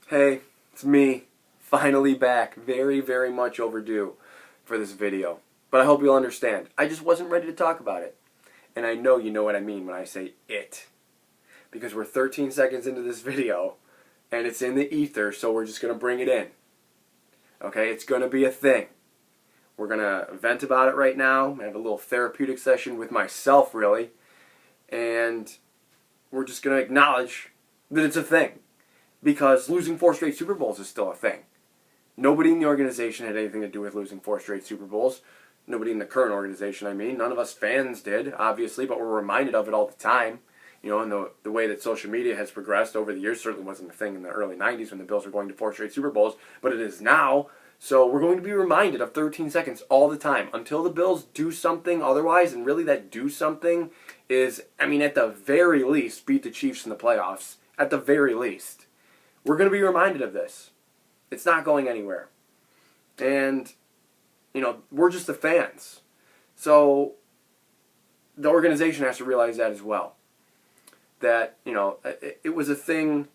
Hey, it's me, finally back. Very, very much overdue for this video. But I hope you'll understand. I just wasn't ready to talk about it. And I know you know what I mean when I say it. Because we're 13 seconds into this video, and it's in the ether, so we're just going to bring it in. Okay, it's going to be a thing. We're going to vent about it right now. I have a little therapeutic session with myself, really. And we're just going to acknowledge that it's a thing. Because losing 4 straight Super Bowls is still a thing. Nobody in the organization had anything to do with losing 4 straight Super Bowls. Nobody in the current organization, I mean. None of us fans did, obviously, but we're reminded of it all the time. You know, and the way that social media has progressed over the years certainly wasn't a thing in the early 90s when the Bills were going to 4 straight Super Bowls, but it is now. So we're going to be reminded of 13 seconds all the time until the Bills do something otherwise, and really that do something is, I mean, at the very least, beat the Chiefs in the playoffs. At the very least. We're going to be reminded of this. It's not going anywhere. And, you know, we're just the fans. So the organization has to realize that as well. That, you know, it was a thing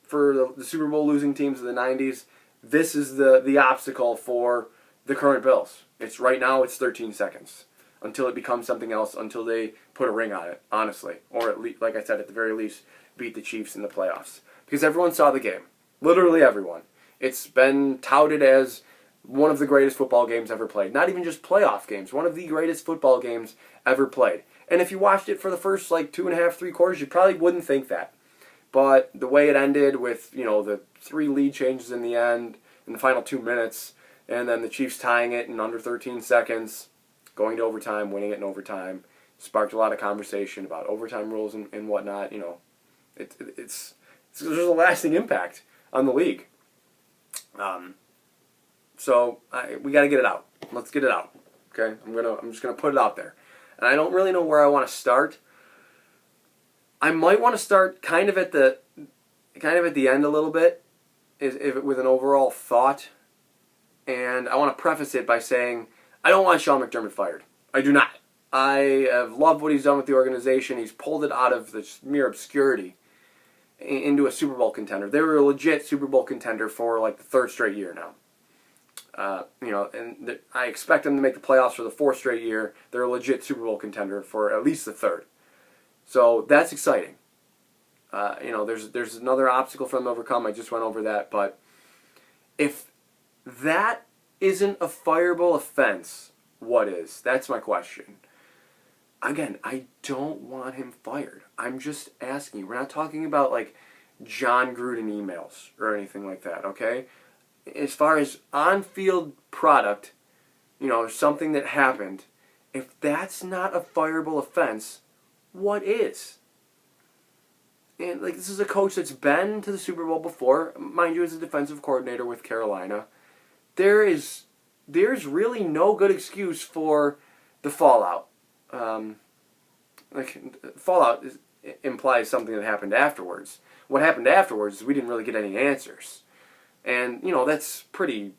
for the Super Bowl losing teams of the 90s. This is the obstacle for the current Bills. It's right now it's 13 seconds until it becomes something else, until they put a ring on it, honestly. Or at least, like I said, at the very least, beat the Chiefs in the playoffs. Because everyone saw the game. Literally everyone. It's been touted as one of the greatest football games ever played. Not even just playoff games. One of the greatest football games ever played. And if you watched it for the first, 2.5, 3 quarters, you probably wouldn't think that. But the way it ended with, you know, the 3 lead changes in the end, in the final 2 minutes, and then the Chiefs tying it in under 13 seconds, going to overtime, winning it in overtime, sparked a lot of conversation about overtime rules and whatnot. You know, there's a lasting impact on the league. So we got to get it out. Let's get it out. Okay, I'm just gonna put it out there, and I don't really know where I want to start. I might want to start kind of at the end a little bit, with an overall thought, and I want to preface it by saying I don't want Sean McDermott fired. I do not. I have loved what he's done with the organization. He's pulled it out of the mere obscurity into a Super Bowl contender. They were a legit Super Bowl contender for the 3rd straight year now. You know, and I expect them to make the playoffs for the 4th straight year. They're a legit Super Bowl contender for at least the 3rd. So that's exciting. You know, there's another obstacle for them to overcome. I just went over that. But if that isn't a fireable offense, what is? That's my question. Again, I don't want him fired. I'm just asking you. We're not talking about John Gruden emails or anything like that, okay? As far as on-field product, you know, something that happened, if that's not a fireable offense, what is? And this is a coach that's been to the Super Bowl before, mind you, as a defensive coordinator with Carolina. There's really no good excuse for the fallout. Fallout implies something that happened afterwards. What happened afterwards is we didn't really get any answers. And, you know, that's pretty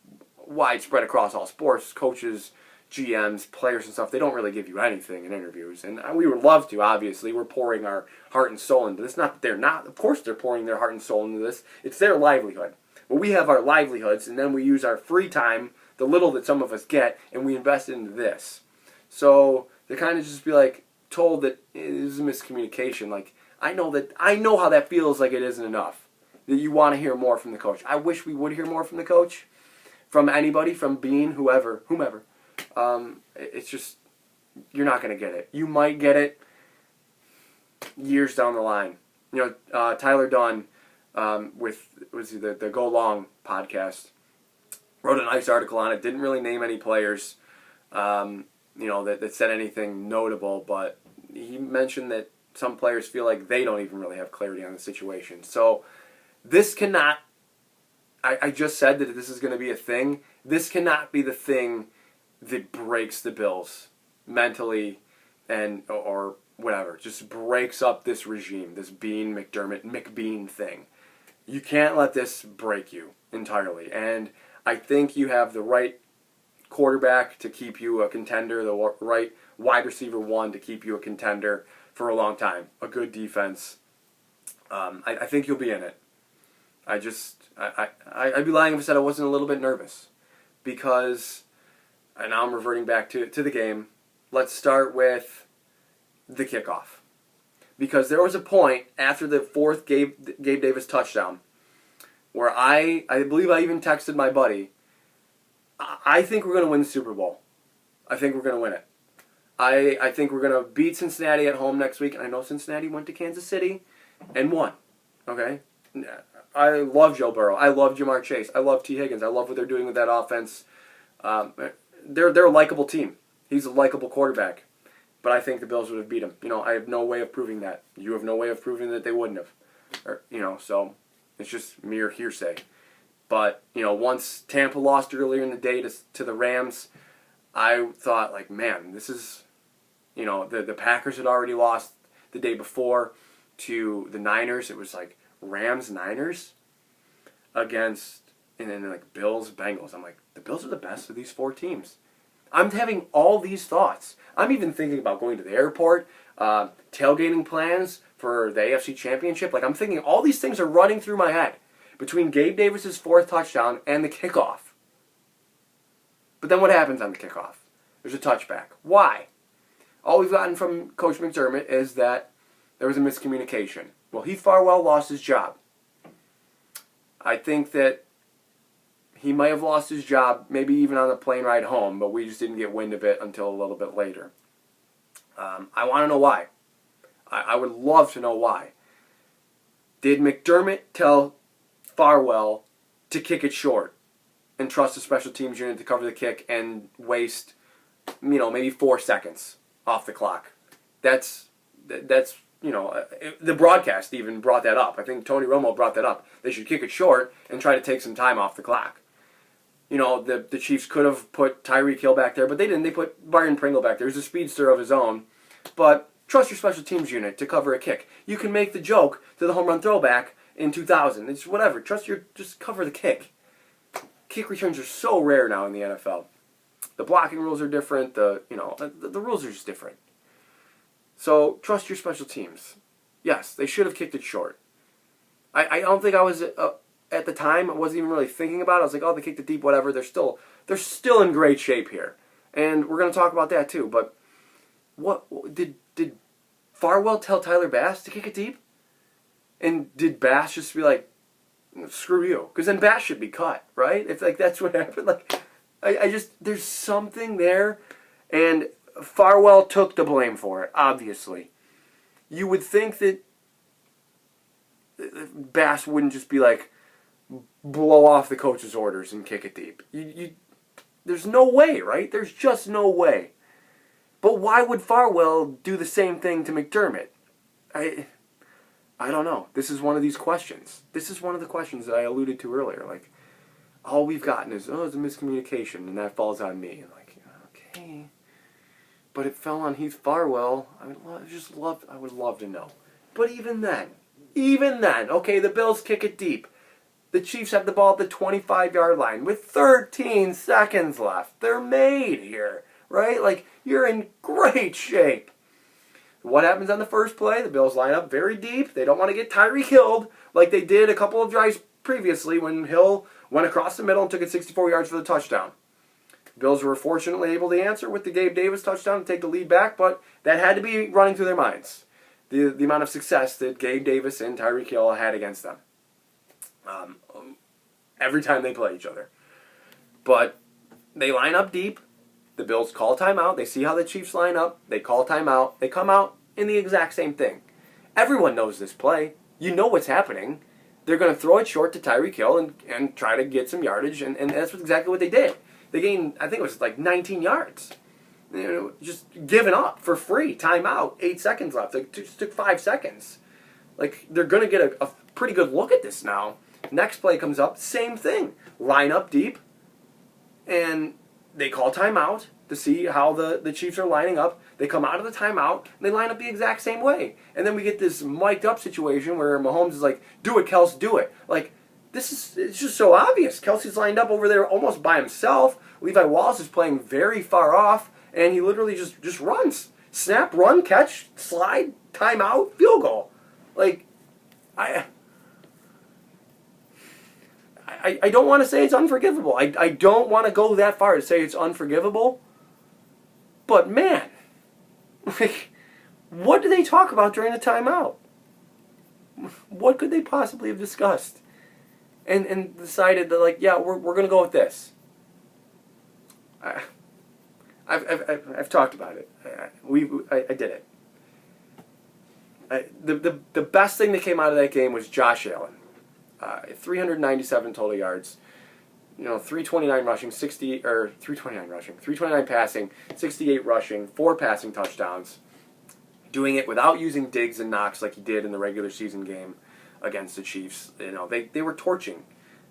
widespread across all sports. Coaches, GMs, players and stuff, they don't really give you anything in interviews. And we would love to, obviously. We're pouring our heart and soul into this. Not that they're not. Of course they're pouring their heart and soul into this. It's their livelihood. But we have our livelihoods, and then we use our free time, the little that some of us get, and we invest into this. So they kind of just be told that it is a miscommunication. I know how that feels like it isn't enough. That you want to hear more from the coach. I wish we would hear more from the coach, from anybody, from Bean, whomever. It's just, you're not going to get it. You might get it years down the line. You know, Tyler Dunn, with the Go Long podcast, wrote a nice article on it. Didn't really name any players, you know, that said anything notable, but he mentioned that some players feel like they don't even really have clarity on the situation. So this cannot, I just said that this is going to be a thing. This cannot be the thing that breaks the Bills mentally or whatever. Just breaks up this regime, this Bean, McDermott, McBean thing. You can't let this break you entirely. And I think you have the right quarterback to keep you a contender, the right wide receiver 1 to keep you a contender for a long time. A good defense. I think you'll be in it. I'd be lying if I said I wasn't a little bit nervous. Because, and now I'm reverting back to the game. Let's start with the kickoff. Because there was a point after the fourth Gabe Davis touchdown where I believe I even texted my buddy, I think we're going to win the Super Bowl. I think we're going to win it. I think we're going to beat Cincinnati at home next week. And I know Cincinnati went to Kansas City and won. Okay? I love Joe Burrow. I love Jamar Chase. I love T. Higgins. I love what they're doing with that offense. They're a likable team. He's a likable quarterback. But I think the Bills would have beat him. I have no way of proving that. You have no way of proving that they wouldn't have. So it's just mere hearsay. But, once Tampa lost earlier in the day to the Rams, I thought, like, man, this is, the Packers had already lost the day before to the Niners. It was like Rams-Niners against, and then like Bills-Bengals. I'm like, the Bills are the best of these four teams. I'm having all these thoughts. I'm even thinking about going to the airport, tailgating plans for the AFC Championship. Like, I'm thinking all these things are running through my head between Gabe Davis's fourth touchdown and the kickoff. But then what happens on the kickoff? There's a touchback. Why? All we've gotten from Coach McDermott is that there was a miscommunication. Well, Heath Farwell lost his job. I think that he might have lost his job, maybe even on the plane ride home, but we just didn't get wind of it until a little bit later. I want to know why. I would love to know why. Did McDermott tell Farwell to kick it short and trust the special teams unit to cover the kick and waste, maybe 4 seconds off the clock? That's the broadcast even brought that up. I think Tony Romo brought that up. They should kick it short and try to take some time off the clock. The Chiefs could have put Tyreek Hill back there, but they didn't. They put Byron Pringle back there. He's a speedster of his own. But trust your special teams unit to cover a kick. You can make the joke to the home run throwback in 2000. It's whatever. Just cover the kick. Kick returns are so rare now in the NFL. The blocking rules are different. The rules are just different. So trust your special teams. Yes, they should have kicked it short. I don't think I was at the time. I wasn't even really thinking about it. I was like, oh, they kicked it deep, whatever. They're still in great shape here, and we're going to talk about that too. But what did Farwell tell Tyler Bass to kick it deep? And did Bass just be like, screw you? Because then Bass should be cut, right? If that's what happened, I just there's something there, and Farwell took the blame for it. Obviously, you would think that Bass wouldn't just be like, blow off the coach's orders and kick it deep. There's no way, right? There's just no way. But why would Farwell do the same thing to McDermott? I don't know. This is one of these questions. This is one of the questions that I alluded to earlier. Like, all we've gotten is, it's a miscommunication, and that falls on me. And okay. But it fell on Heath Farwell. I would love to know. But even then, okay, the Bills kick it deep. The Chiefs have the ball at the 25-yard line with 13 seconds left. They're made here, right? Like, you're in great shape. What happens on the first play? The Bills line up very deep. They don't want to get Tyreek Hill like they did a couple of drives previously when Hill went across the middle and took it 64 yards for the touchdown. The Bills were fortunately able to answer with the Gabe Davis touchdown and take the lead back, but that had to be running through their minds. The amount of success that Gabe Davis and Tyreek Hill had against them. Every time they play each other. But they line up deep. The Bills call timeout. They see how the Chiefs line up. They call timeout. They come out in the exact same thing. Everyone knows this play. You know what's happening. They're going to throw it short to Tyreek Hill and try to get some yardage, and that's exactly what they did. They gained, I think it was like 19 yards. Just giving up for free. Timeout. 8 seconds left. It just took 5 seconds. Like, they're going to get a pretty good look at this now. Next play comes up, same thing. Line up deep, and they call timeout to see how the Chiefs are lining up. They come out of the timeout, and they line up the exact same way. And then we get this mic'd up situation where Mahomes is like, do it, Kels, do it. Like, it's just so obvious. Kelsey's lined up over there almost by himself. Levi Wallace is playing very far off, and he literally just runs. Snap, run, catch, slide, timeout, field goal. Like, I don't want to say it's unforgivable. I don't want to go that far to say it's unforgivable. But man, like, what did they talk about during the timeout? What could they possibly have discussed? And decided that, like, yeah, we're going to go with this. I've talked about it. I did it. The best thing that came out of that game was Josh Allen. 397 total yards. 329 rushing, 329 passing, 68 rushing, 4 passing touchdowns. Doing it without using Diggs and Knox like he did in the regular season game against the Chiefs. They were torching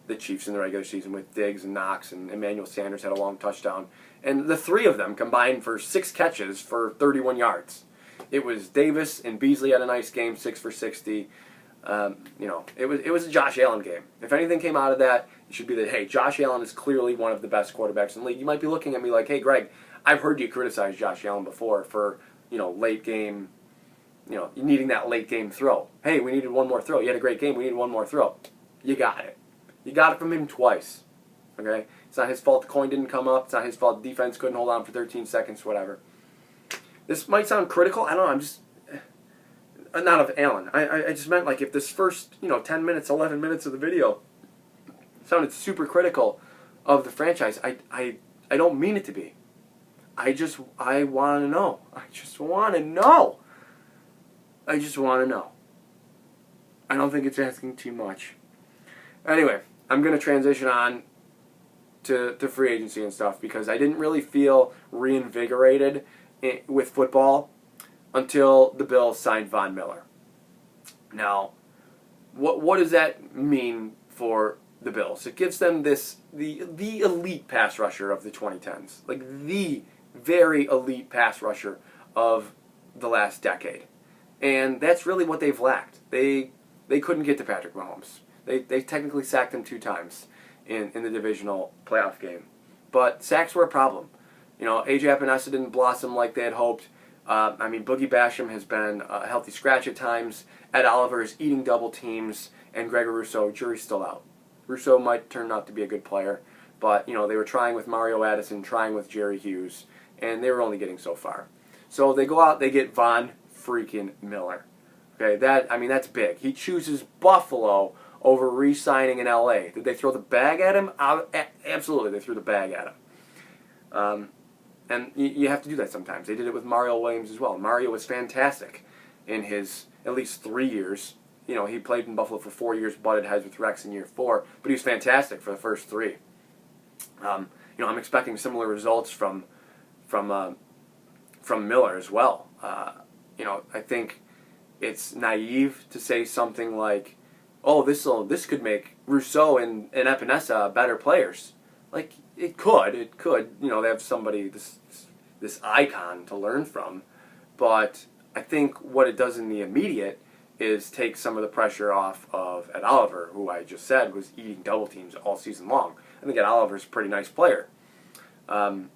the Chiefs in the regular season with Diggs and Knox, and Emmanuel Sanders had a long touchdown. And the three of them combined for 6 catches for 31 yards. It was Davis and Beasley had a nice game, 6 for 60. It was a Josh Allen game. If anything came out of that, it should be that, hey, Josh Allen is clearly one of the best quarterbacks in the league. You might be looking at me like, hey, Greg, I've heard you criticize Josh Allen before for, late game, needing that late game throw. Hey, we needed one more throw. You had a great game. We needed one more throw. You got it. You got it from him twice. Okay? It's not his fault the coin didn't come up. It's not his fault the defense couldn't hold on for 13 seconds, whatever. This might sound critical. I don't know. I'm just... Not of Allen. I just meant, like, if this first, 10 minutes, 11 minutes of the video sounded super critical of the franchise, I don't mean it to be. I want to know. I just want to know. I don't think it's asking too much. Anyway, I'm going to transition on to free agency and stuff because I didn't really feel reinvigorated with football until the Bills signed Von Miller. Now, what does that mean for the Bills? It gives them the elite pass rusher of the 2010s, like the very elite pass rusher of the last decade, and that's really what they've lacked. They couldn't get to Patrick Mahomes. They technically sacked him 2 times in the divisional playoff game, but sacks were a problem. A.J. Epinesa didn't blossom like they had hoped. Boogie Basham has been a healthy scratch at times. Ed Oliver is eating double teams, and Gregor Rousseau, jury's still out. Rousseau might turn out to be a good player, but they were trying with Mario Addison, trying with Jerry Hughes, and they were only getting so far. So they go out, they get Von freaking Miller. Okay, that's big. He chooses Buffalo over re-signing in L.A. Did they throw the bag at him? Absolutely, they threw the bag at him. And you have to do that sometimes. They did it with Mario Williams as well. Mario was fantastic in his at least 3 years. He played in Buffalo for 4 years, butted heads with Rex in year 4, but he was fantastic for the first 3. I'm expecting similar results from Miller as well. I think it's naive to say something like, "Oh, this could make Rousseau and Epinesa better players." Like, it could. They have somebody, this icon to learn from. But I think what it does in the immediate is take some of the pressure off of Ed Oliver, who I just said was eating double teams all season long. I think Ed Oliver's a pretty nice player. And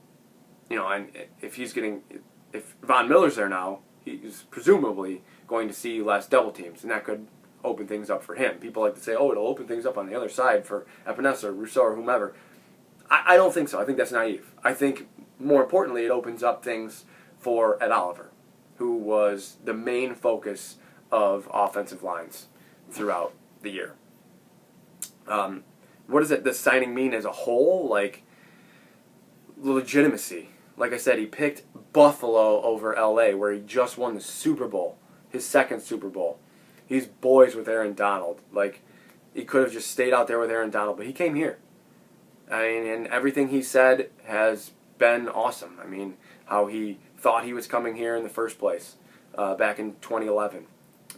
if Von Miller's there now, he's presumably going to see less double teams, and that could open things up for him. People like to say, oh, it'll open things up on the other side for Epinesa or Rousseau or whomever. I don't think so. I think that's naive. I think, more importantly, it opens up things for Ed Oliver, who was the main focus of offensive lines throughout the year. What does the signing mean as a whole? Like, legitimacy. Like I said, he picked Buffalo over L.A., where he just won the Super Bowl, his second Super Bowl. He's boys with Aaron Donald. Like, he could have just stayed out there with Aaron Donald, but he came here. And everything he said has been awesome. How he thought he was coming here in the first place back in 2011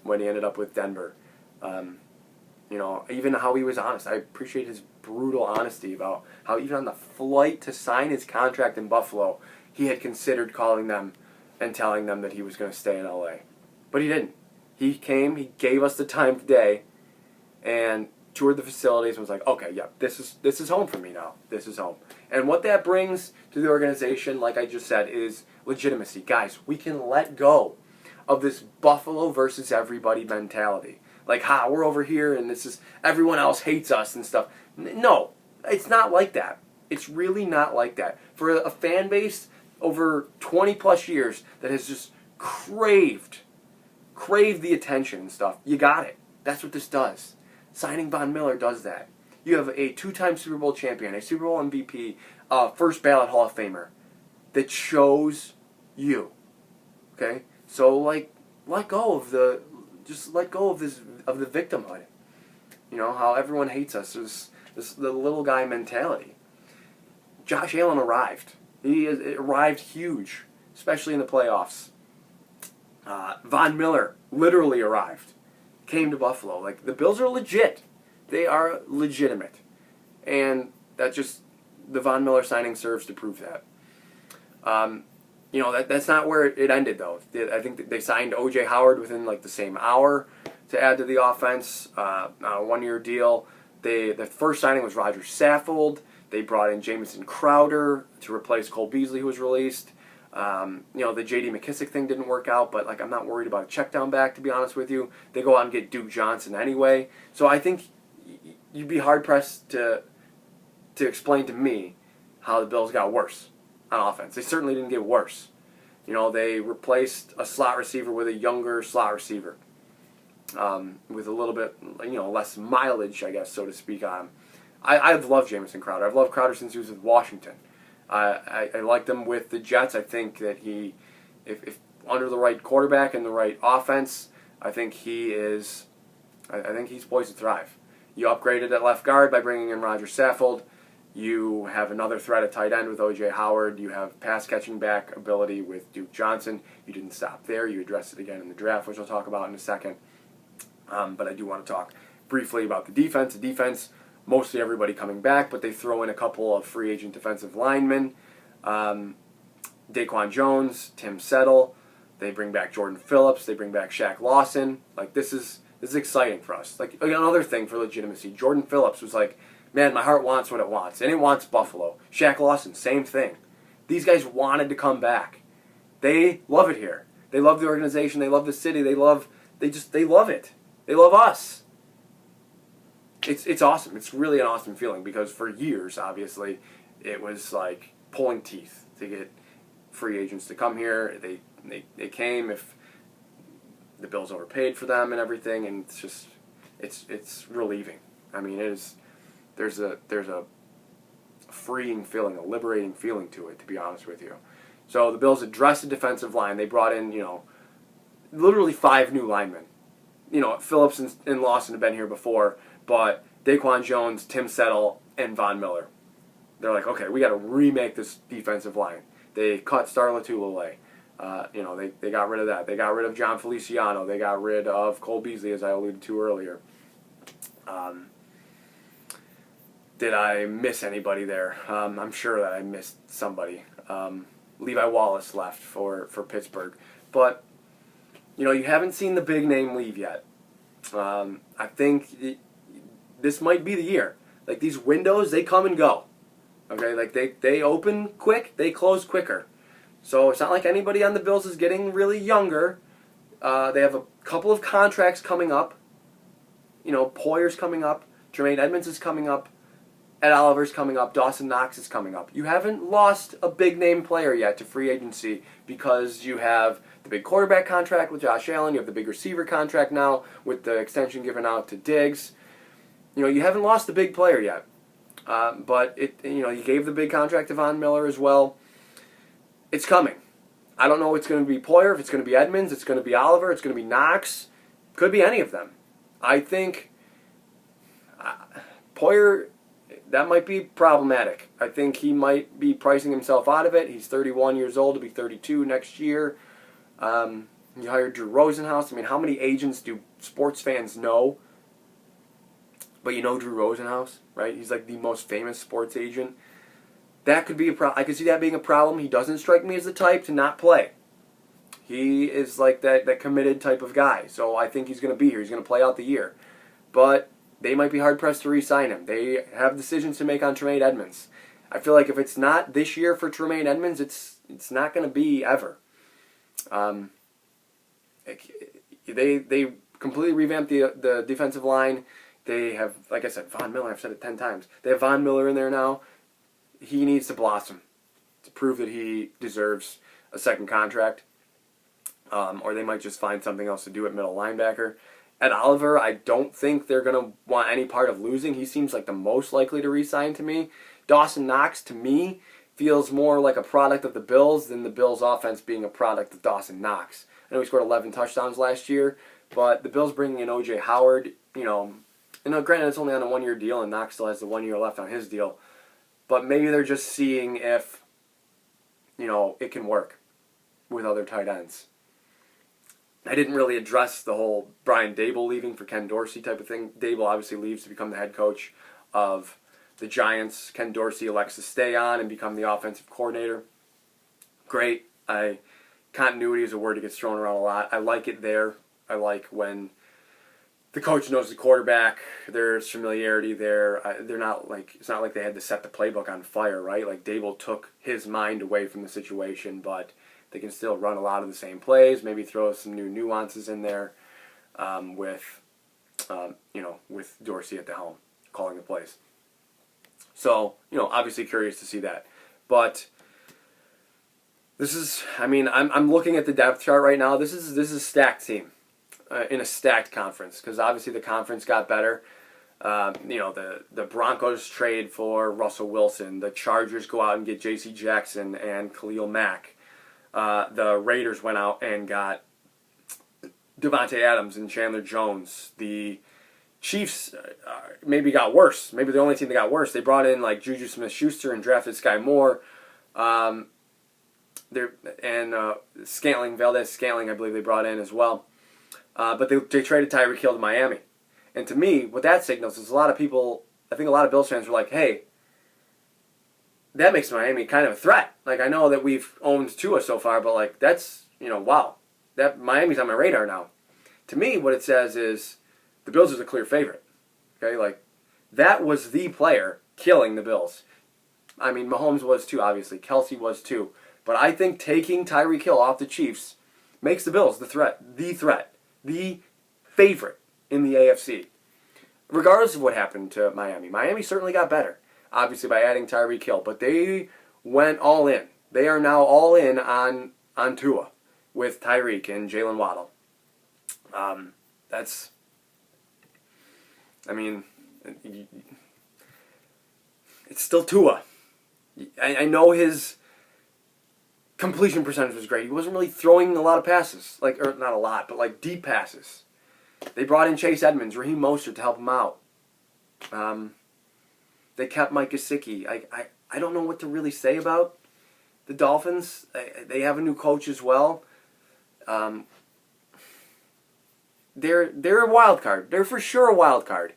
when he ended up with Denver. Even how he was honest. I appreciate his brutal honesty about how even on the flight to sign his contract in Buffalo, he had considered calling them and telling them that he was going to stay in L.A. But he didn't. He came, he gave us the time of day, and toured the facilities and was like, okay, yeah, this is home for me now. This is home. And what that brings to the organization, like I just said, is legitimacy. Guys, we can let go of this Buffalo versus everybody mentality. Like, we're over here and this is everyone else hates us and stuff. No, it's not like that. It's really not like that. For a fan base over 20 plus years that has just craved the attention and stuff, you got it. That's what this does. Signing Von Miller does that. You have a 2-time Super Bowl champion, a Super Bowl MVP, first ballot Hall of Famer that chose you. Okay? So let go of the victimhood. You know, how everyone hates us. There's the little guy mentality. Josh Allen arrived. He arrived huge, especially in the playoffs. Von Miller literally arrived. Came to Buffalo. Like, the Bills are legit. They are legitimate. And that just, the Von Miller signing serves to prove that. You know, that's not where it ended, though. I think they signed O.J. Howard within, like, the same hour to add to the offense. A one-year deal. The first signing was Roger Saffold. They brought in Jamison Crowder to replace Cole Beasley, who was released. You know, the J.D. McKissick thing didn't work out, but, like, I'm not worried about a check down back, to be honest with you. They go out and get Duke Johnson anyway. So I think you'd be hard-pressed to explain to me how the Bills got worse on offense. They certainly didn't get worse. You know, they replaced a slot receiver with a younger slot receiver with a little bit, you know, less mileage, I guess, so to speak, on him. I've loved Jamison Crowder. I've loved Crowder since he was with Washington. I liked him with the Jets. I think that if under the right quarterback and the right offense, I think he's poised to thrive. You upgraded at left guard by bringing in Roger Saffold. You have another threat at tight end with O.J. Howard. You have pass-catching back ability with Duke Johnson. You didn't stop there. You addressed it again in the draft, which I'll talk about in a second. But I do want to talk briefly about the defense. The defense, mostly everybody coming back, but they throw in a couple of free agent defensive linemen. Daquan Jones, Tim Settle. They bring back Jordan Phillips. They bring back Shaq Lawson. Like, this is exciting for us. Like, another thing for legitimacy. Jordan Phillips was like, man, my heart wants what it wants. And it wants Buffalo. Shaq Lawson, same thing. These guys wanted to come back. They love it here. They love the organization. They love the city. They love it. They love us. It's awesome. It's really an awesome feeling because for years, obviously, it was like pulling teeth to get free agents to come here. They came if the Bills overpaid for them and everything, and it's relieving. I mean, there's a freeing feeling, a liberating feeling to it, to be honest with you. So the Bills addressed the defensive line. They brought in, literally 5 new linemen. Phillips and Lawson have been here before, but Daquan Jones, Tim Settle, and Von Miller. They're like, okay, we got to remake this defensive line. They cut Star Lotulelei. They got rid of that. They got rid of John Feliciano. They got rid of Cole Beasley, as I alluded to earlier. Did I miss anybody there? I'm sure that I missed somebody. Levi Wallace left for Pittsburgh. But, you haven't seen the big name leave yet. I think this might be the year. Like, these windows, they come and go. Okay, like, they open quick, they close quicker. So it's not like anybody on the Bills is getting really younger. They have a couple of contracts coming up. Poyer's coming up. Tremaine Edmonds is coming up. Ed Oliver's coming up. Dawson Knox is coming up. You haven't lost a big-name player yet to free agency because you have the big quarterback contract with Josh Allen. You have the big receiver contract now with the extension given out to Diggs. You haven't lost the big player yet. But you gave the big contract to Von Miller as well. It's coming. I don't know if it's going to be Poyer, if it's going to be Edmonds, it's going to be Oliver, it's going to be Knox. Could be any of them. I think Poyer, that might be problematic. I think he might be pricing himself out of it. He's 31 years old, to be 32 next year. You hired Drew Rosenhaus. I mean, how many agents do sports fans know? But you know Drew Rosenhaus, right? He's like the most famous sports agent. That could be a problem. I could see that being a problem. He doesn't strike me as the type to not play. He is like that committed type of guy. So I think he's going to be here. He's going to play out the year. But they might be hard-pressed to re-sign him. They have decisions to make on Tremaine Edmonds. I feel like if it's not this year for Tremaine Edmonds, it's not going to be ever. They completely revamped the defensive line. They have, like I said, Von Miller. I've said it 10 times. They have Von Miller in there now. He needs to blossom to prove that he deserves a second contract. Or they might just find something else to do at middle linebacker. Ed Oliver, I don't think they're going to want any part of losing. He seems like the most likely to re-sign to me. Dawson Knox, to me, feels more like a product of the Bills than the Bills' offense being a product of Dawson Knox. I know he scored 11 touchdowns last year, but the Bills bringing in O.J. Howard, granted it's only on a one-year deal, and Knox still has the 1 year left on his deal. But maybe they're just seeing if, it can work with other tight ends. I didn't really address the whole Brian Daboll leaving for Ken Dorsey type of thing. Daboll obviously leaves to become the head coach of the Giants. Ken Dorsey elects to stay on and become the offensive coordinator. Great. Continuity is a word that gets thrown around a lot. I like it there. I like when the coach knows the quarterback. There's familiarity there. It's not like they had to set the playbook on fire, right? Like Daboll took his mind away from the situation, but they can still run a lot of the same plays. Maybe throw some new nuances in there with Dorsey at the helm calling the plays. So obviously curious to see that, but this is. I'm looking at the depth chart right now. This is a stacked team. In a stacked conference, because obviously the conference got better. The Broncos trade for Russell Wilson. The Chargers go out and get J.C. Jackson and Khalil Mack. The Raiders went out and got Devontae Adams and Chandler Jones. The Chiefs maybe got worse. Maybe the only team that got worse. They brought in like Juju Smith-Schuster and drafted Sky Moore. Valdez-Scantling, I believe they brought in as well. But they traded Tyreek Hill to Miami. And to me, what that signals is I think a lot of Bills fans were like, hey, that makes Miami kind of a threat. Like, I know that we've owned Tua so far, but like, that's, wow. That Miami's on my radar now. To me, what it says is the Bills is a clear favorite. Okay, like, that was the player killing the Bills. Mahomes was too, obviously. Kelsey was too. But I think taking Tyreek Hill off the Chiefs makes the Bills the favorite in the AFC. Regardless of what happened to Miami. Miami certainly got better, obviously, by adding Tyreek Hill. But they went all in. They are now all in on Tua with Tyreek and Jalen Waddle. It's still Tua. I know his completion percentage was great. He wasn't really throwing a lot of passes, or not a lot, but deep passes. They brought in Chase Edmonds, Raheem Mostert to help him out. They kept Mike Gesicki. I don't know what to really say about the Dolphins. They have a new coach as well. They're a wild card. They're for sure a wild card.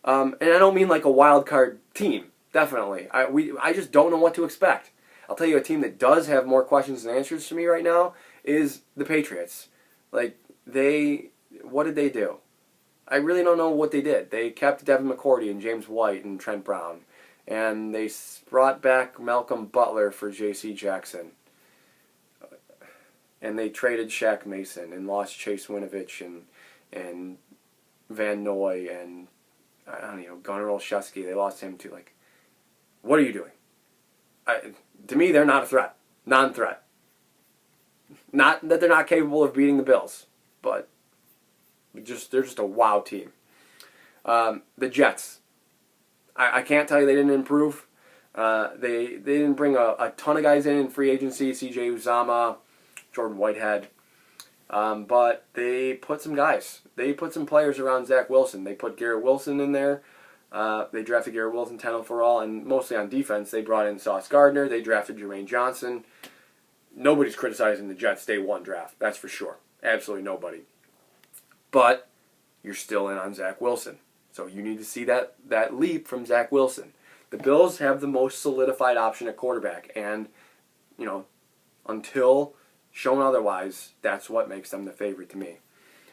And I don't mean like a wild card team. Definitely. I just don't know what to expect. I'll tell you a team that does have more questions than answers to me right now is the Patriots. What did they do? I really don't know what they did. They kept Devin McCourty and James White and Trent Brown. And they brought back Malcolm Butler for J.C. Jackson. And they traded Shaq Mason and lost Chase Winovich and Van Noy and, Gunnar Olszewski. They lost him too. What are you doing? To me, they're not a threat. Non-threat. Not that they're not capable of beating the Bills, but they're just a wow team. The Jets. I can't tell you they didn't improve. They didn't bring a ton of guys in free agency. C.J. Uzama, Jordan Whitehead. But they put some guys. They put some players around Zach Wilson. They put Garrett Wilson in there. They drafted Garrett Wilson 10 overall, and mostly on defense, they brought in Sauce Gardner. They drafted Jermaine Johnson. Nobody's criticizing the Jets' day one draft. That's for sure. Absolutely nobody. But you're still in on Zach Wilson. So you need to see that leap from Zach Wilson. The Bills have the most solidified option at quarterback, and, until shown otherwise, that's what makes them the favorite to me.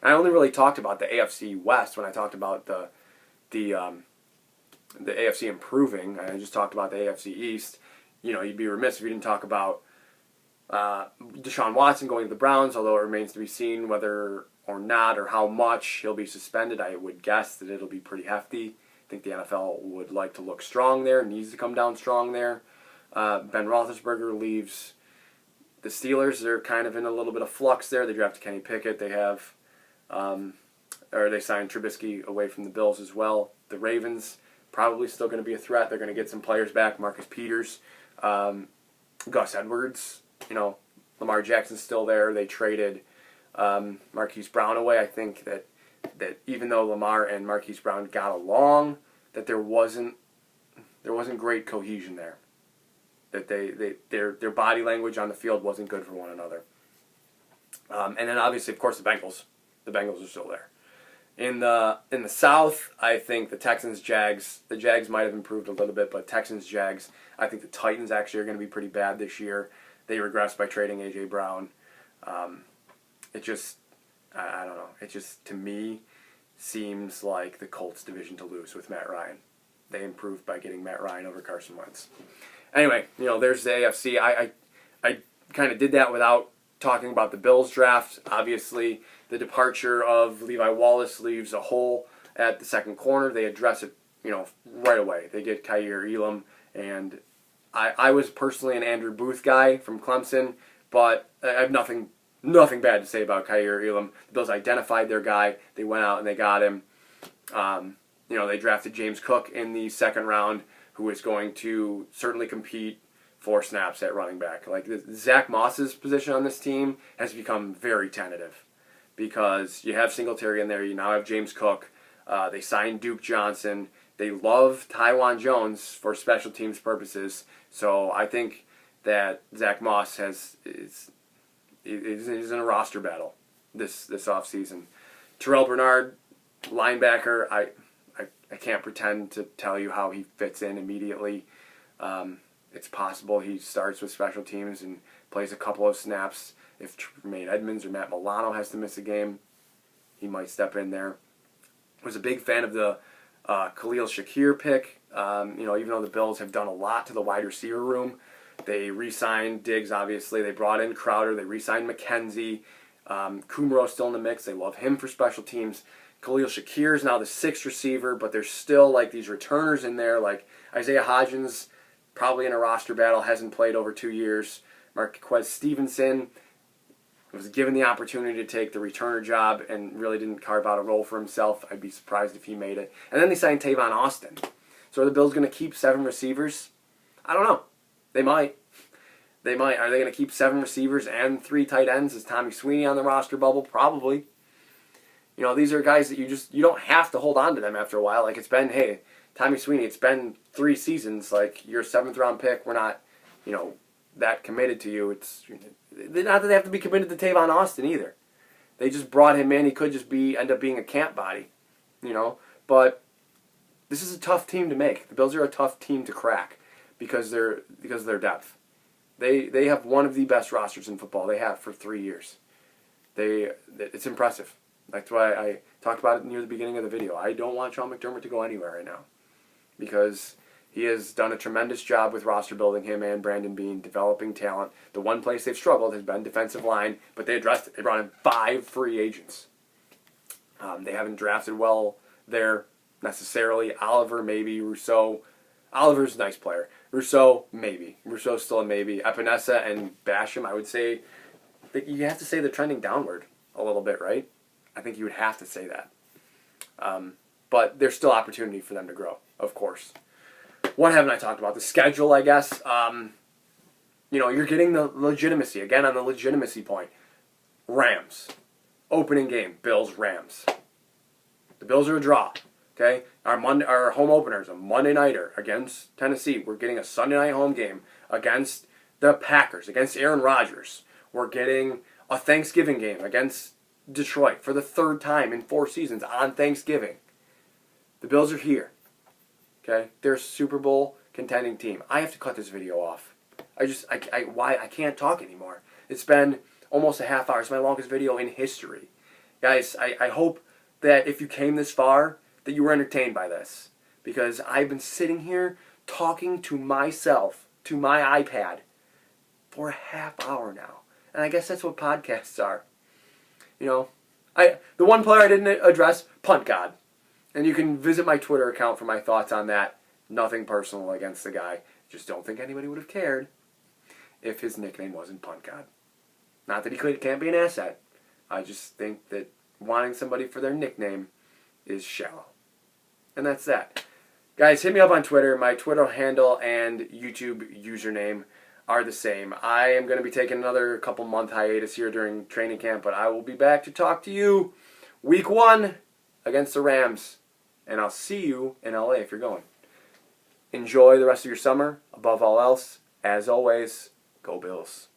I only really talked about the AFC West when I talked about the AFC improving. I just talked about the AFC East. You'd be remiss if you didn't talk about Deshaun Watson going to the Browns, although it remains to be seen whether or not, or how much he'll be suspended. I would guess that it'll be pretty hefty. I think the NFL would like to look strong there, needs to come down strong there. Ben Roethlisberger leaves the Steelers. They're kind of in a little bit of flux there. They drafted Kenny Pickett. They have, or they signed Trubisky away from the Bills as well. The Ravens probably still going to be a threat. They're going to get some players back. Marcus Peters, Gus Edwards. Lamar Jackson's still there. They traded Marquise Brown away. I think that even though Lamar and Marquise Brown got along, that there wasn't great cohesion there. That their body language on the field wasn't good for one another. And then obviously, of course, the Bengals. The Bengals are still there. In the South, I think the Texans, Jags. The Jags might have improved a little bit, but Texans, Jags. I think the Titans actually are going to be pretty bad this year. They regressed by trading A.J. Brown. It just, I don't know. It just, to me, seems like the Colts division to lose with Matt Ryan. They improved by getting Matt Ryan over Carson Wentz. Anyway, there's the AFC. I kind of did that without talking about the Bills draft. Obviously, the departure of Levi Wallace leaves a hole at the second corner. They address it, right away. They get Kaiir Elam, and I was personally an Andrew Booth guy from Clemson, but I have nothing bad to say about Kaiir Elam. The Bills identified their guy. They went out and they got him. They drafted James Cook in the second round, who is going to certainly compete for snaps at running back. Like Zach Moss's position on this team has become very tentative because you have Singletary in there. You now have James Cook. They signed Duke Johnson. They love Tywan Jones for special teams purposes. So I think that Zach Moss is in a roster battle this offseason. Terrell Bernard, linebacker, I can't pretend to tell you how he fits in immediately. It's possible he starts with special teams and plays a couple of snaps. If Tremaine Edmonds or Matt Milano has to miss a game, he might step in there. I was a big fan of the Khalil Shakir pick. Even though the Bills have done a lot to the wide receiver room, they re-signed Diggs, obviously. They brought in Crowder. They re-signed McKenzie. Kumro's still in the mix. They love him for special teams. Khalil Shakir is now the sixth receiver, but there's still these returners in there, like Isaiah Hodgins, probably in a roster battle, hasn't played over 2 years. Marquez Stevenson was given the opportunity to take the returner job and really didn't carve out a role for himself. I'd be surprised if he made it. And then they signed Tavon Austin. So are the Bills going to keep 7 receivers? I don't know. They might. Are they going to keep 7 receivers and 3 tight ends? Is Tommy Sweeney on the roster bubble? Probably. These are guys that you don't have to hold on to them after a while. It's been, hey, Tommy Sweeney, it's been 3 seasons. You're a 7th round pick. We're not, that committed to you. It's not that they have to be committed to Tavon Austin either. They just brought him in. He could just end up being a camp body, But this is a tough team to make. The Bills are a tough team to crack because of their depth. They have one of the best rosters in football. They have for 3 years. It's impressive. That's why I talked about it near the beginning of the video. I don't want Sean McDermott to go anywhere right now because he has done a tremendous job with roster building, him and Brandon Beane, developing talent. The one place they've struggled has been defensive line, but they addressed it. They brought in 5 free agents. They haven't drafted well there necessarily. Oliver, maybe. Rousseau. Oliver's a nice player. Rousseau, maybe. Rousseau's still a maybe. Epinesa and Basham, I would say, you have to say they're trending downward a little bit, right? I think you would have to say that. But there's still opportunity for them to grow, of course. What haven't I talked about? The schedule, I guess. You're getting the legitimacy. Again, on the legitimacy point. Rams. Opening game. Bills-Rams. The Bills are a draw. Okay? Our home opener is a Monday nighter against Tennessee. We're getting a Sunday night home game against the Packers, against Aaron Rodgers. We're getting a Thanksgiving game against Detroit for the 3rd time in 4 seasons on Thanksgiving. The Bills are here. Okay? They're a Super Bowl contending team. I have to cut this video off. I can't talk anymore. It's been almost a half hour. It's my longest video in history. Guys, I hope that if you came this far, that you were entertained by this. Because I've been sitting here talking to myself, to my iPad, for a half hour now. And I guess that's what podcasts are. The one player I didn't address, Punt God. And you can visit my Twitter account for my thoughts on that. Nothing personal against the guy. Just don't think anybody would have cared if his nickname wasn't Punt God. Not that he can't be an asset. I just think that wanting somebody for their nickname is shallow. And that's that. Guys, hit me up on Twitter. My Twitter handle and YouTube username are the same. I am going to be taking another couple month hiatus here during training camp, but I will be back to talk to you week 1 against the Rams. And I'll see you in LA if you're going. Enjoy the rest of your summer. Above all else, as always, go Bills.